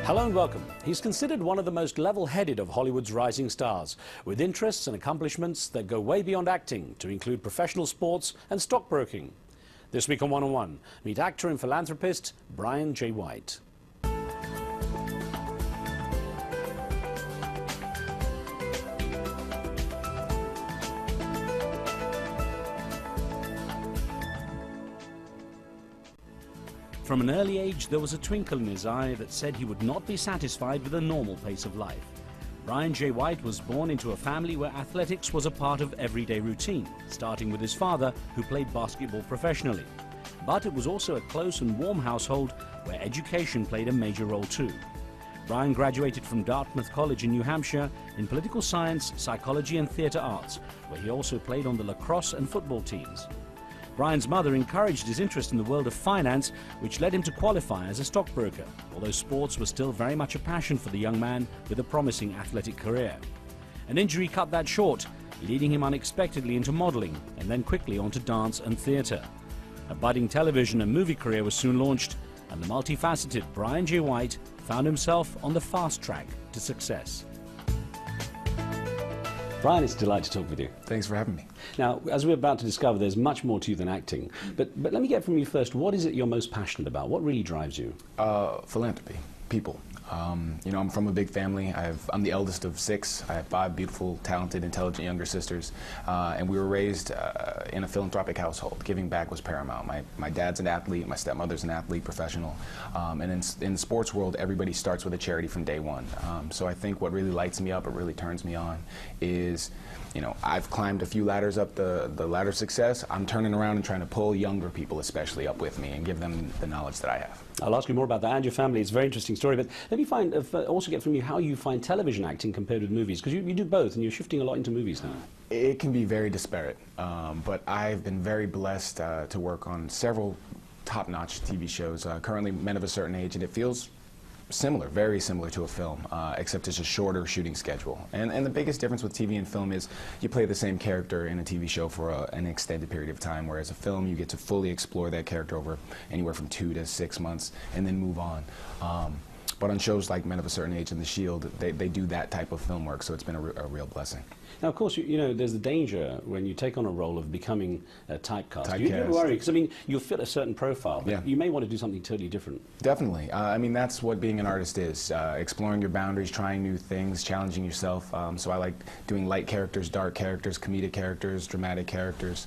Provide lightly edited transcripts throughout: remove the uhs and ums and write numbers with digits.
Hello and welcome. He's considered one of the most level-headed of Hollywood's rising stars, with interests and accomplishments that go way beyond acting to include professional sports and stockbroking. This week on One on One, meet actor and philanthropist Brian J. White. From an early age, there was a twinkle in his eye that said he would not be satisfied with a normal pace of life. Brian J. White was born into a family where athletics was a part of everyday routine, starting with his father, who played basketball professionally. But it was also a close and warm household where education played a major role too. Brian graduated from Dartmouth College in New Hampshire in political science, psychology and theatre arts, where he also played on the lacrosse and football teams. Brian's mother encouraged his interest in the world of finance, which led him to qualify as a stockbroker, although sports was still very much a passion for the young man with a promising athletic career. An injury cut that short, leading him unexpectedly into modelling and then quickly onto dance and theatre. A budding television and movie career was soon launched, and the multifaceted Brian J. White found himself on the fast track to success. Brian, it's a delight to talk with you. Thanks for having me. Now, as we're about to discover, there's much more to you than acting. But let me get from you first, what is it you're most passionate about? What really drives you? Philanthropy, people. You know, I'm from a big family. I'm the eldest of 6. I have 5 beautiful, talented, intelligent younger sisters. And we were raised in a philanthropic household. Giving back was paramount. My dad's an athlete, my stepmother's an athlete, professional. And in the sports world, everybody starts with a charity from day one. So I think what really lights me up, what really turns me on is, you know, I've climbed a few ladders up the ladder of success. I'm turning around and trying to pull younger people especially up with me and give them the knowledge that I have. I'll ask you more about that and your family. It's a very interesting story. But let me also get from you how you find television acting compared with movies, because you do both and you're shifting a lot into movies now. It can be very disparate, but I've been very blessed to work on several top-notch TV shows, currently Men of a Certain Age, and it feels similar, very similar to a film, except it's a shorter shooting schedule. And the biggest difference with TV and film is you play the same character in a TV show for an extended period of time, whereas a film you get to fully explore that character over anywhere from 2 to 6 months and then move on. But on shows like Men of a Certain Age and The Shield, they do that type of film work, so it's been a real blessing. Now, of course, you know, there's the danger when you take on a role of becoming typecast. You worry, because, I mean, you'll fit a certain profile, but you may want to do something totally different. Definitely. I mean, that's what being an artist is, exploring your boundaries, trying new things, challenging yourself. So I like doing light characters, dark characters, comedic characters, dramatic characters,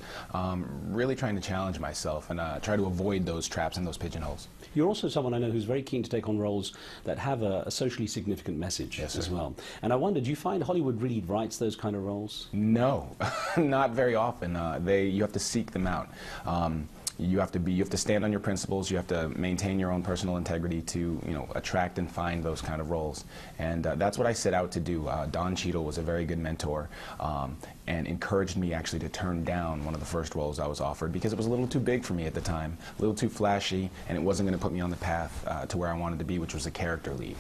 really trying to challenge myself and try to avoid those traps and those pigeonholes. You're also someone I know who's very keen to take on roles that have a socially significant message as well. And I wonder, do you find Hollywood really writes those kind of roles? No, not very often. You have to seek them out. You have to stand on your principles. You have to maintain your own personal integrity to, you know, attract and find those kind of roles. And that's what I set out to do. Don Cheadle was a very good mentor and encouraged me actually to turn down one of the first roles I was offered because it was a little too big for me at the time, a little too flashy, and it wasn't going to put me on the path to where I wanted to be, which was a character lead.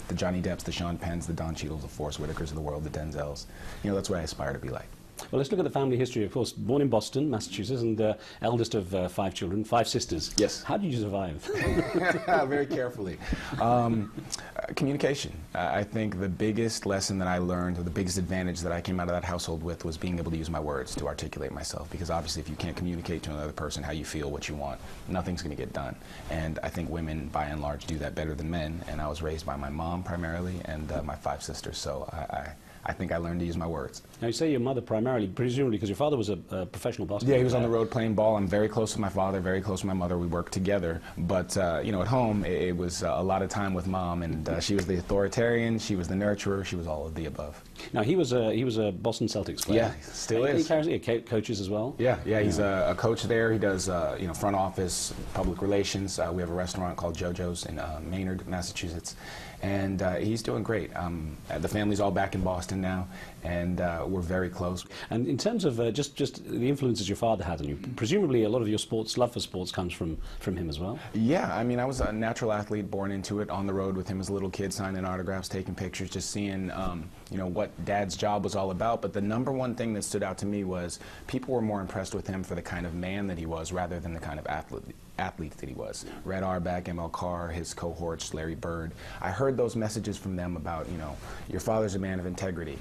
The Johnny Depps, the Sean Penns, the Don Cheadles, the Forest Whitakers of the world, the Denzels. You know, that's what I aspire to be like. Well, let's look at the family history. Of course, born in Boston, Massachusetts, and eldest of 5 children, 5 sisters. Yes. How did you survive? Very carefully. Communication. I think the biggest lesson that I learned, or the biggest advantage that I came out of that household with, was being able to use my words to articulate myself. Because obviously, if you can't communicate to another person how you feel, what you want, nothing's going to get done. And I think women, by and large, do that better than men. And I was raised by my mom primarily, and my 5 sisters. So I think I learned to use my words. Now, you say your mother primarily, presumably because your father was a professional basketball player. Yeah, he was on the road playing ball. I'm very close to my father, very close to my mother. We worked together. But, you know, at home, it was a lot of time with Mom, and she was the authoritarian, she was the nurturer, she was all of the above. Now, he was a Boston Celtics player. Yeah, still is. He coaches as well? Yeah, he's a coach there. He does, you know, front office, public relations. We have a restaurant called JoJo's in Maynard, Massachusetts. And he's doing great. The family's all back in Boston now, and we're very close. And in terms of just the influences your father had on you, presumably a lot of your love for sports comes from him as well? Yeah, I mean, I was a natural athlete, born into it, on the road with him as a little kid, signing autographs, taking pictures, just seeing, you know, what Dad's job was all about. But the #1 thing that stood out to me was people were more impressed with him for the kind of man that he was rather than the kind of athlete athlete that he was. Red Auerbach, ML Carr, his cohorts, Larry Bird. I heard those messages from them about, you know, your father's a man of integrity.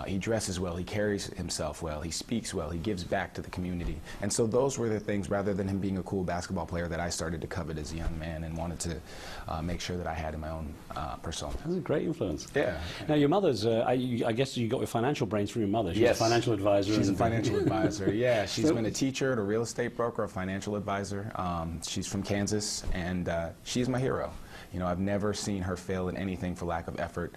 He dresses well, he carries himself well, he speaks well, he gives back to the community. And so those were the things, rather than him being a cool basketball player, that I started to covet as a young man and wanted to make sure that I had in my own persona. That's a great influence. Yeah. Now, your mother's, I guess you got your financial brains from your mother. She's a financial advisor. She's a financial advisor, yeah. She's been a teacher, a real estate broker, a financial advisor. She's from Kansas, and she's my hero. You know, I've never seen her fail in anything for lack of effort.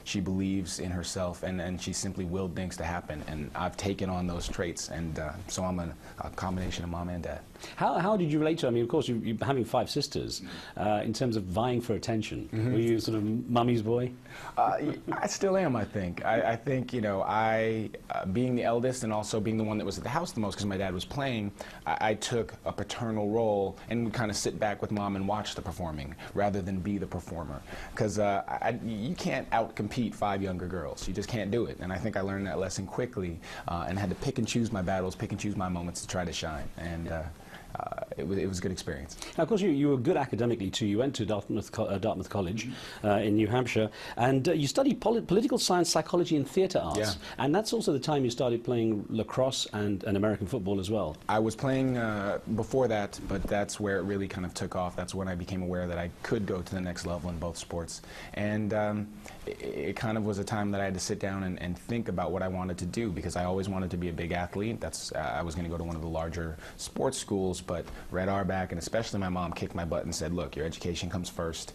She believes in herself, and she simply willed things to happen. And I've taken on those traits, and so I'm a combination of mom and dad. How did you relate to her? I mean, of course, you're having 5 sisters. In terms of vying for attention, were you sort of mummy's boy? I still am, I think. I think, you know, being the eldest and also being the one that was at the house the most because my dad was playing, I took a paternal role and would kind of sit back with mom and watch the performing rather than be the performer. Because you can't out-compete 5 younger girls. You just can't do it. And I think I learned that lesson quickly and had to pick and choose my battles, pick and choose my moments to try to shine. And it was a good experience. Now, of course, you were good academically too. You went to Dartmouth College in New Hampshire, and you studied political science, psychology, and theatre arts. Yeah. And that's also the time you started playing lacrosse and American football as well. I was playing before that, but that's where it really kind of took off. That's when I became aware that I could go to the next level in both sports. And it kind of was a time that I had to sit down and think about what I wanted to do, because I always wanted to be a big athlete. I was going to go to one of the larger sports schools, but Red Auerbach, and especially my mom, kicked my butt and said, look, your education comes first.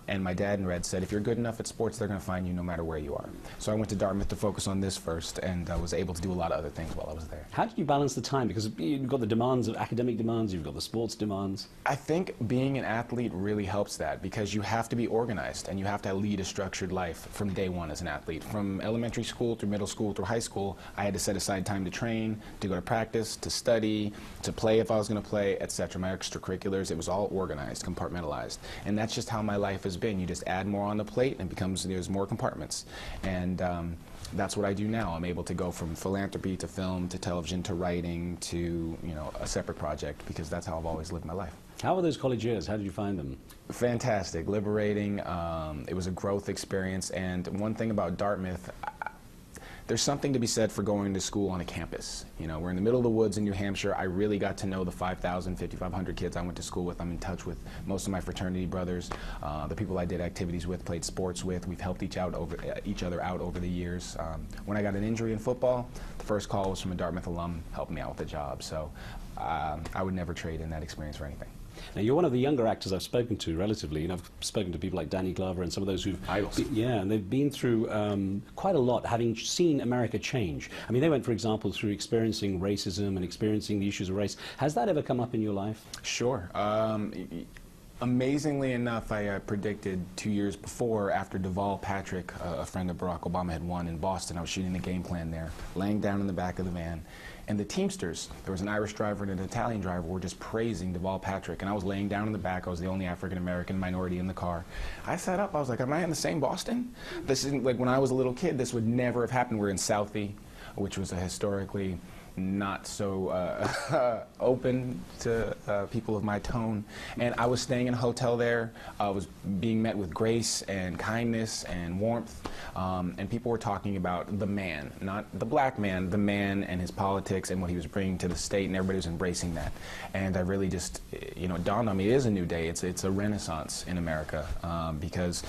And my dad and Red said, if you're good enough at sports, they're going to find you no matter where you are. So I went to Dartmouth to focus on this first, and I was able to do a lot of other things while I was there. How did you balance the time? Because you've got the demands of academic demands, you've got the sports demands. I think being an athlete really helps that, because you have to be organized and you have to lead a structured life from day one as an athlete. From elementary school through middle school through high school, I had to set aside time to train, to go to practice, to study, to play if I was going to play, etc. My extracurriculars, it was all organized, compartmentalized. And that's just how my life has been. You just add more on the plate and there's more compartments. And that's what I do now. I'm able to go from philanthropy to film to television to writing to, you know, a separate project, because that's how I've always lived my life. How were those college years? How did you find them? Fantastic, liberating. It was a growth experience. And one thing about Dartmouth, there's something to be said for going to school on a campus. You know, we're in the middle of the woods in New Hampshire. I really got to know the 5,000, 5,500 kids I went to school with. I'm in touch with most of my fraternity brothers, the people I did activities with, played sports with. We've helped each other out over the years. When I got an injury in football, the first call was from a Dartmouth alum helping me out with a job. So I would never trade in that experience for anything. Now, you're one of the younger actors I've spoken to, relatively, and I've spoken to people like Danny Glover and some of those who've... Idols. Yeah, and they've been through quite a lot, having seen America change. I mean, they went, for example, through experiencing racism and experiencing the issues of race. Has that ever come up in your life? Sure. Amazingly enough, I predicted 2 years before, after Deval Patrick, a friend of Barack Obama, had won in Boston. I was shooting the game plan there, laying down in the back of the van. And the Teamsters, there was an Irish driver and an Italian driver, were just praising Deval Patrick. And I was laying down in the back. I was the only African-American minority in the car. I sat up. I was like, am I in the same Boston? This isn't, like, when I was a little kid, this would never have happened. We're in Southie, which was a historically not so open to people of my tone. And I was staying in a hotel there. I was being met with grace and kindness and warmth. And people were talking about the man, not the black man, the man and his politics and what he was bringing to the state, and everybody was embracing that. And I really just, you know, it dawned on me, it is a new day. It's a renaissance in America, because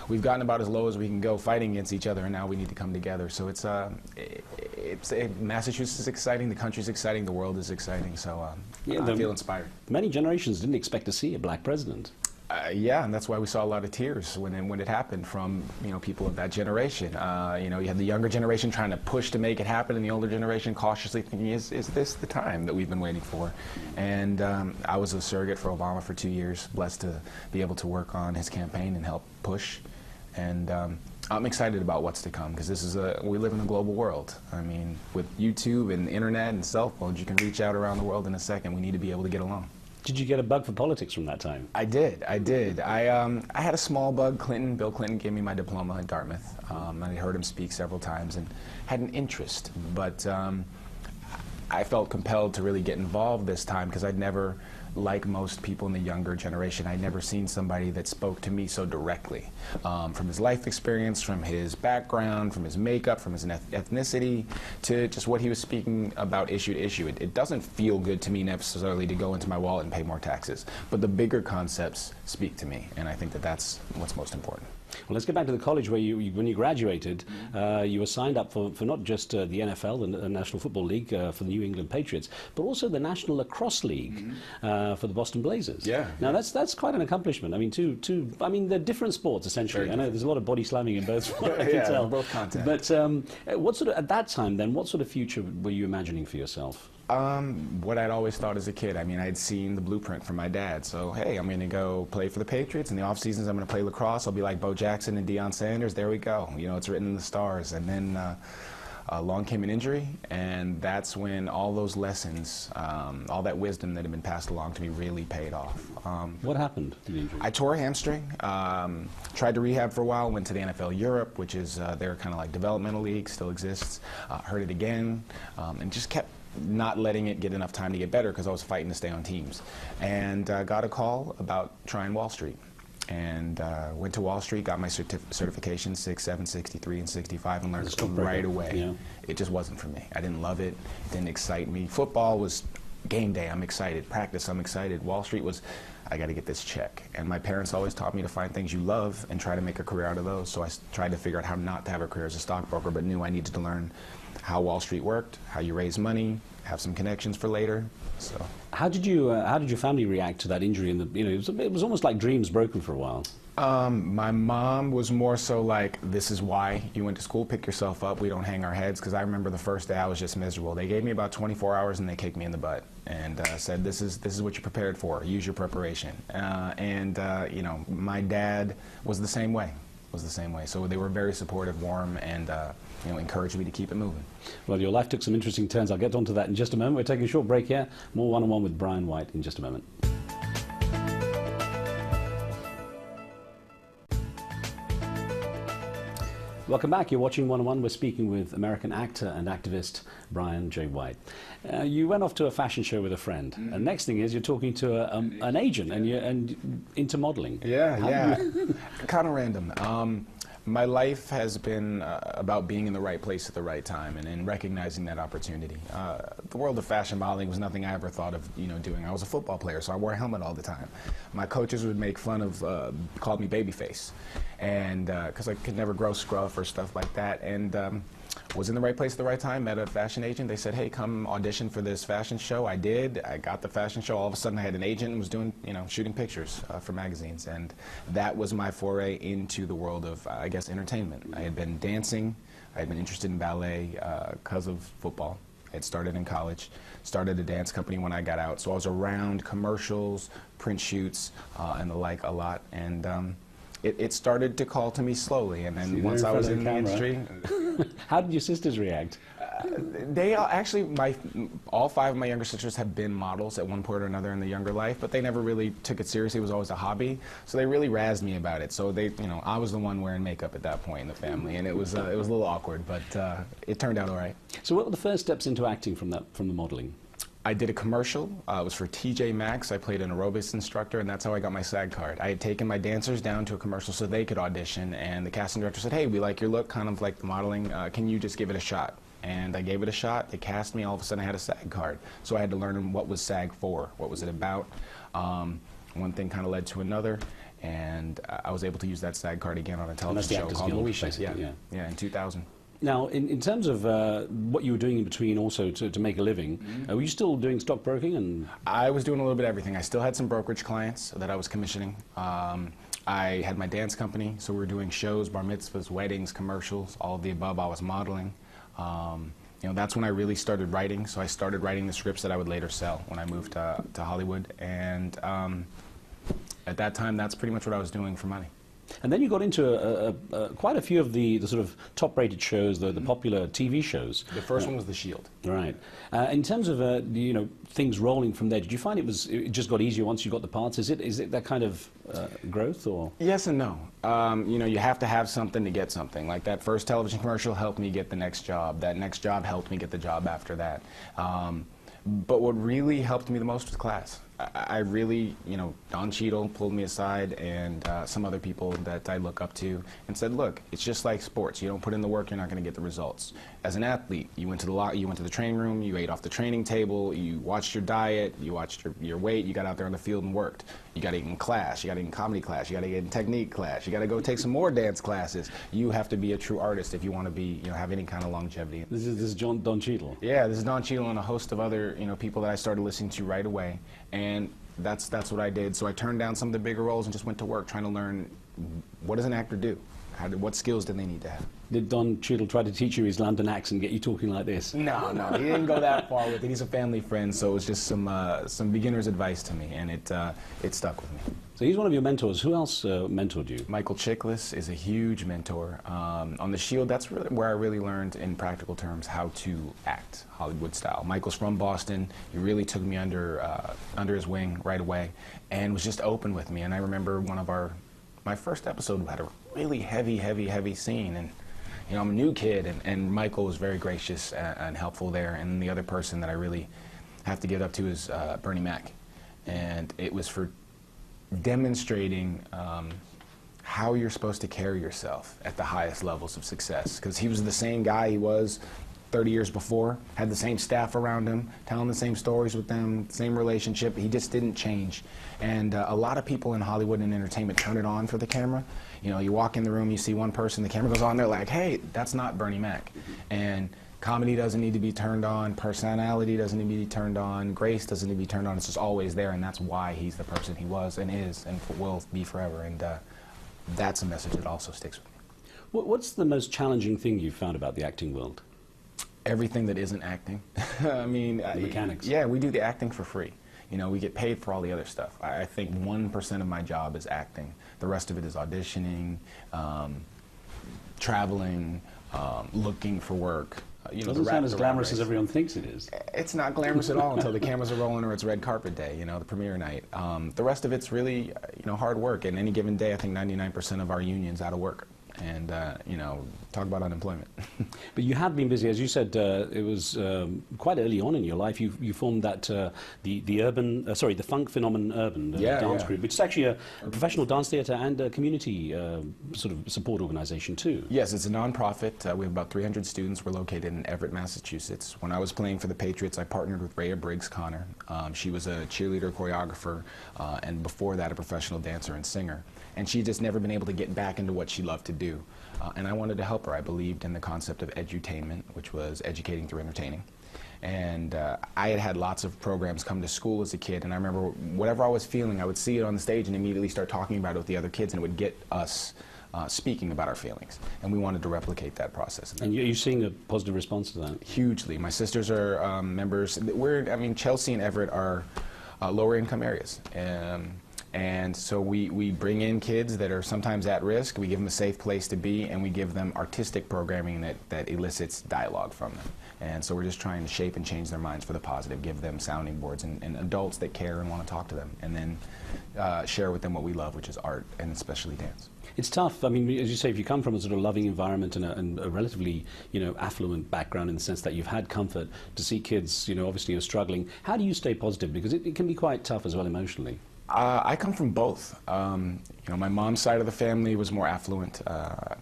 we've gotten about as low as we can go fighting against each other, and now we need to come together. So Massachusetts is exciting, the country's exciting, the world is exciting, so I feel inspired. Many generations didn't expect to see a black president. Yeah, and that's why we saw a lot of tears when it happened from, you know, people of that generation. You know, you had the younger generation trying to push to make it happen, and the older generation cautiously thinking, is this the time that we've been waiting for? And I was a surrogate for Obama for 2 years, blessed to be able to work on his campaign and help push. And I'm excited about what's to come, because we live in a global world. I mean, with YouTube and the internet and cell phones, you can reach out around the world in a second. We need to be able to get along. Did you get a bug for politics from that time? I did. I had a small bug. Bill Clinton gave me my diploma at Dartmouth. I heard him speak several times and had an interest, but I felt compelled to really get involved this time, because I'd never like most people in the younger generation, I'd never seen somebody that spoke to me so directly. From his life experience, from his background, from his makeup, from his ethnicity, to just what he was speaking about issue to issue. It doesn't feel good to me necessarily to go into my wallet and pay more taxes, but the bigger concepts speak to me, and I think that that's what's most important. Well, let's get back to the college where when you graduated, you were signed up for not just the NFL, the National Football League for the New England Patriots, but also the National Lacrosse League for the Boston Blazers. Yeah. Now that's quite an accomplishment. I mean, I mean, they're different sports essentially. I know there's a lot of body slamming in both sports. I can tell. Both content. But what sort of at that time then? What sort of future were you imagining for yourself? What I'd always thought as a kid. I mean, I'd seen the blueprint from my dad. So, hey, I'm going to go play for the Patriots. In the off seasons, I'm going to play lacrosse. I'll be like Bo Jackson and Deion Sanders. There we go. You know, it's written in the stars. And then along came an injury, and that's when all those lessons, all that wisdom that had been passed along to me really paid off. What happened to the injury? I tore a hamstring. Tried to rehab for a while. Went to the NFL Europe, which is their kind of like developmental league, still exists. Hurt it again, and just kept not letting it get enough time to get better because I was fighting to stay on teams. And got a call about trying Wall Street. And went to Wall Street, got my certification, 6, 7, 63, and 65, and learned right away. Yeah. It just wasn't for me. I didn't love it. It didn't excite me. Football was game day, I'm excited. Practice, I'm excited. Wall Street was, I got to get this check. And my parents always taught me to find things you love and try to make a career out of those. So I tried to figure out how not to have a career as a stockbroker, but knew I needed to learn how Wall Street worked, how you raise money, have some connections for later. So, how did your family react to that injury? And it was almost like dreams broken for a while. My mom was more so like, this is why you went to school, pick yourself up, we don't hang our heads, because I remember the first day I was just miserable. They gave me about 24 hours and they kicked me in the butt and said, this is what you're prepared for, use your preparation. You know, my dad was the same way. So they were very supportive, warm, and you know, encouraged me to keep it moving. Well, your life took some interesting turns. I'll get onto that in just a moment. We're taking a short break here. More one-on-one with Brian White in just a moment. Welcome back. You're watching One-on-One. We're speaking with American actor and activist Brian J. White. You went off to a fashion show with a friend, and next thing is you're talking to an agent, and you're into modeling. Yeah. Kind of random. My life has been about being in the right place at the right time and recognizing that opportunity. The world of fashion modeling was nothing I ever thought of doing. I was a football player, so I wore a helmet all the time. My coaches would make fun of, called me babyface, and because I could never grow scruff or stuff like that. And was in the right place at the right time, met a fashion agent. They said, hey, come audition for this fashion show. I did. I got the fashion show. All of a sudden I had an agent and was doing, shooting pictures for magazines. And that was my foray into the world of, I guess, entertainment. I had been dancing. I had been interested in ballet because of football. I had started in college, started a dance company when I got out. So I was around commercials, print shoots, and the like a lot. And it started to call to me slowly. And then once I was in the industry... How did your sisters react? They actually, all 5 of my younger sisters have been models at one point or another in their younger life, but they never really took it seriously. It was always a hobby, so they really razzed me about it. So they, I was the one wearing makeup at that point in the family, and it was a little awkward, but it turned out all right. So what were the first steps into acting from the modeling? I did a commercial. It was for TJ Maxx. I played an aerobics instructor, and that's how I got my SAG card. I had taken my dancers down to a commercial so they could audition, and the casting director said, hey, we like your look, kind of like the modeling. Can you just give it a shot? And I gave it a shot. They cast me. All of a sudden, I had a SAG card. So I had to learn what was SAG for, what was it about. One thing kind of led to another, and I was able to use that SAG card again on a television show called Moesha. Yeah, in 2000. Now, in terms of what you were doing in between also to make a living, were you still doing stockbroking? And I was doing a little bit of everything. I still had some brokerage clients that I was commissioning. I had my dance company, so we were doing shows, bar mitzvahs, weddings, commercials, all of the above. I was modeling. That's when I really started writing, so I started writing the scripts that I would later sell when I moved to Hollywood. And at that time, that's pretty much what I was doing for money. And then you got into quite a few of the sort of top-rated shows, the popular TV shows. The first one was The Shield. Right. In terms of things rolling from there, did you find it just got easier once you got the parts? Is it that kind of growth, or? Yes and no. You have to have something to get something. Like that first television commercial helped me get the next job. That next job helped me get the job after that. But what really helped me the most was class. I really, Don Cheadle pulled me aside and some other people that I look up to and said, look, it's just like sports. You don't put in the work, you're not going to get the results. As an athlete, you went to the training room, you ate off the training table, you watched your diet, you watched your weight, you got out there on the field and worked. You got to get in class, you got to get in comedy class, you got to get in technique class, you got to go take some more dance classes. You have to be a true artist if you want to be, have any kind of longevity. This is Don Cheadle. Yeah, this is Don Cheadle and a host of other, people that I started listening to right away. And that's what I did. So I turned down some of the bigger roles and just went to work trying to learn, what does an actor do? What skills do they need to have? Did Don Cheadle try to teach you his London accent, get you talking like this? No, he didn't go that far with it. He's a family friend, so it was just some beginner's advice to me, and it stuck with me. So he's one of your mentors. Who else mentored you? Michael Chiklis is a huge mentor. On The Shield, that's really where I really learned in practical terms how to act Hollywood style. Michael's from Boston. He really took me under his wing right away and was just open with me. And I remember my first episode had a really heavy scene, and I'm a new kid, and Michael was very gracious and helpful there. And the other person that I really have to give up to is Bernie Mac, and it was for demonstrating how you're supposed to carry yourself at the highest levels of success, because he was the same guy he was 30 years before, had the same staff around him, telling the same stories with them, same relationship. He just didn't change. And a lot of people in Hollywood and entertainment turn it on for the camera. You walk in the room, you see one person, the camera goes on, they're like, hey, that's not Bernie Mac. And comedy doesn't need to be turned on, personality doesn't need to be turned on, grace doesn't need to be turned on. It's just always there, and that's why he's the person he was and is and will be forever. And that's a message that also sticks with me. What's the most challenging thing you've found about the acting world? Everything that isn't acting. I mean, the mechanics. Yeah, we do the acting for free. We get paid for all the other stuff. I think 1% of my job is acting. The rest of it is auditioning, traveling, looking for work. Doesn't sound as glamorous as everyone thinks it is. It's not glamorous at all until the cameras are rolling or it's red carpet day, the premiere night. The rest of it's really, hard work. And any given day, I think 99% of our union's out of work. And, talk about unemployment. But you have been busy. As you said, it was quite early on in your life. You formed that, the Funk Phenomenon Urban dance group, which is actually a professional dance theatre and a community sort of support organization too. Yes, it's a non-profit. We have about 300 students. We're located in Everett, Massachusetts. When I was playing for the Patriots, I partnered with Rhea Briggs-Connor. She was a cheerleader, choreographer, and before that, a professional dancer and singer. And she'd just never been able to get back into what she loved to do. And I wanted to help her. I believed in the concept of edutainment, which was educating through entertaining. And I had lots of programs come to school as a kid, and I remember whatever I was feeling, I would see it on the stage and immediately start talking about it with the other kids, and it would get us speaking about our feelings. And we wanted to replicate that process. And you're seeing a positive response to that? Hugely. My sisters are members. Chelsea and Everett are lower income areas. And so we bring in kids that are sometimes at risk, we give them a safe place to be, and we give them artistic programming that elicits dialogue from them. And so we're just trying to shape and change their minds for the positive, give them sounding boards and adults that care and want to talk to them, and then share with them what we love, which is art, and especially dance. It's tough. I mean, as you say, if you come from a sort of loving environment and a relatively, affluent background in the sense that you've had comfort, to see kids, obviously are struggling, how do you stay positive? Because it can be quite tough as well emotionally. I come from both. My mom's side of the family was more affluent.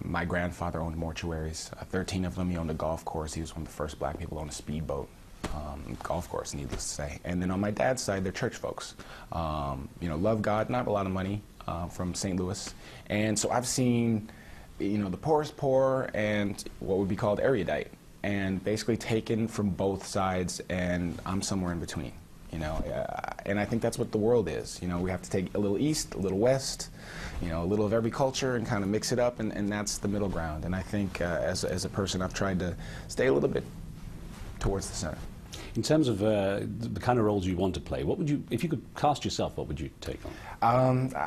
My grandfather owned mortuaries, 13 of them. He owned a golf course. He was one of the first black people to own a speedboat. Golf course, needless to say. And then on my dad's side, they're church folks. Love God, not a lot of money, from St. Louis. And so I've seen, the poorest poor and what would be called erudite, and basically taken from both sides, and I'm somewhere in between. And I think that's what the world is. We have to take a little east, a little west, a little of every culture and kind of mix it up, and that's the middle ground. And I think as a person, I've tried to stay a little bit towards the center. In terms of the kind of roles you want to play, what would you, if you could cast yourself, what would you take on?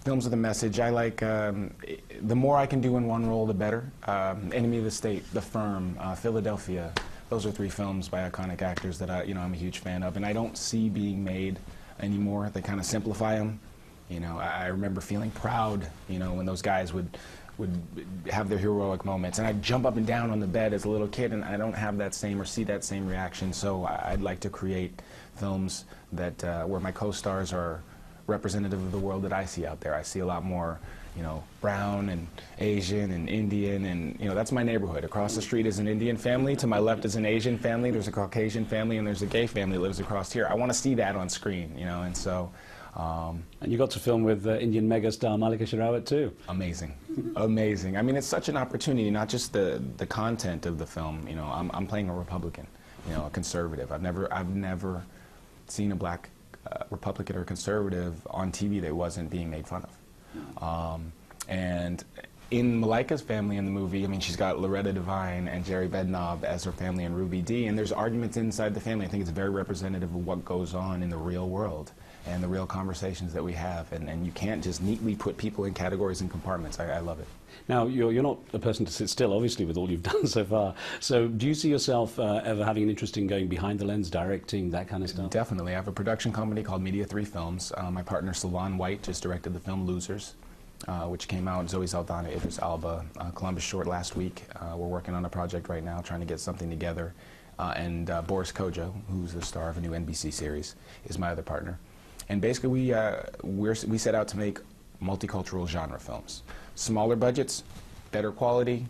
Films with a message. I like, the more I can do in one role, the better. Enemy of the State, The Firm, Philadelphia. Those are 3 films by iconic actors that I'm a huge fan of, and I don't see being made anymore. They kind of simplify them. I remember feeling proud, when those guys would would have their heroic moments, and I'd jump up and down on the bed as a little kid, and I don't have that same or see that same reaction. So I'd like to create films that where my co-stars are representative of the world that I see out there. I see a lot more, you know, brown and Asian and Indian, and you know, that's my neighborhood. Across the street is an Indian family, to my left is an Asian family, there's a Caucasian family, and there's a gay family that lives across here. I want to see that on screen, you know, and so. And you got to film with Indian megastar Malika Sherawat too. Amazing, amazing. I mean, it's such an opportunity, not just the content of the film. You know, I'm playing a Republican, you know, a conservative. I've never seen a black Republican or conservative on TV that wasn't being made fun of. And in Malika's family in the movie, I mean, she's got Loretta Devine and Jerry Bednob as her family and Ruby Dee, and there's arguments inside the family. I think it's very representative of what goes on in the real world and the real conversations that we have, and you can't just neatly put people in categories and compartments. I love it. Now, you're not a person to sit still, obviously, with all you've done so far. So do you see yourself ever having an interest in going behind the lens, directing, that kind of stuff? Definitely. I have a production company called Media 3 Films. My partner, Sylvan White, just directed the film Losers, which came out. Zoe Saldana, Idris Elba, Columbus Short last week. We're working on a project right now, trying to get something together. And Boris Kojo, who's the star of a new NBC series, is my other partner. And basically, we set out to make multicultural genre films. Smaller budgets, better quality,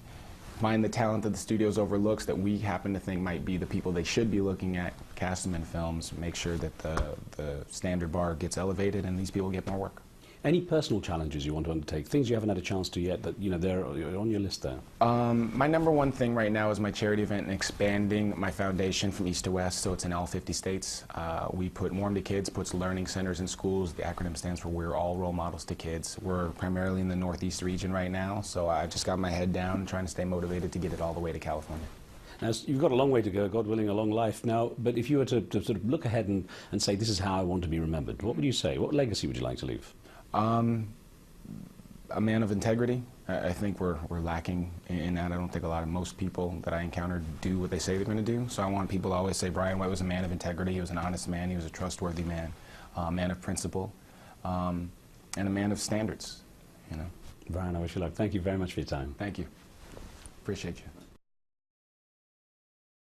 find the talent that the studios overlooks that we happen to think might be the people they should be looking at, cast them in films, make sure that the standard bar gets elevated and these people get more work. Any personal challenges you want to undertake, things you haven't had a chance to yet that, you know, they're on your list there? My number one thing right now is my charity event and expanding my foundation from east to west, so it's in all 50 states. We put Warm to Kids, puts learning centers in schools. The acronym stands for We're All Role Models to Kids. We're primarily in the Northeast region right now, so I just got my head down trying to stay motivated to get it all the way to California. Now, you've got a long way to go, God willing, a long life now, but if you were to sort of look ahead and say, this is how I want to be remembered, what would you say? What legacy would you like to leave? A man of integrity. I think we're lacking in that. I don't think most people that I encounter do what they say they're going to do. So I want people to always say Brian White was a man of integrity. He was an honest man. He was a trustworthy man, a man of principle, and a man of standards. You know. Brian, I wish you luck. Thank you very much for your time. Thank you. Appreciate you.